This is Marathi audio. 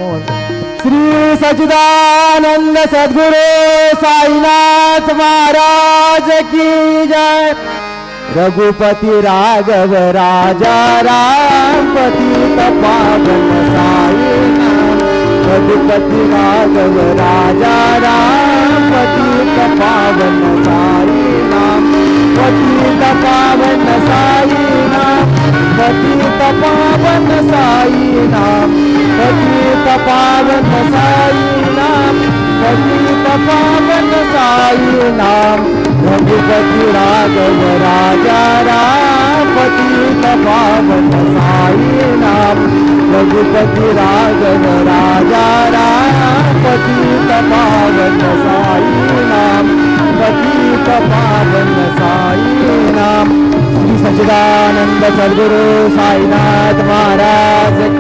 श्री सच्चिदानंद सद्गुरु साईनाथ महाराज की जय। रघुपति राघव राजा राम पतित पावन साई नाम। रघुपति राघव राजा राम पतित पावन साई नाम। पतित पावन साई नाम। पतित पावन साई नाम। पतित पावन साई नाम। पतित पावन साई नाम। रघुपति राघव राजा राम पतित पावन साई नाम। रघुपति राघव राजा राम पतित पावन साई नाम। पतित पावन साई नाम। श्री सच्चिदानंद सद्गुरु साईनाथ महाराज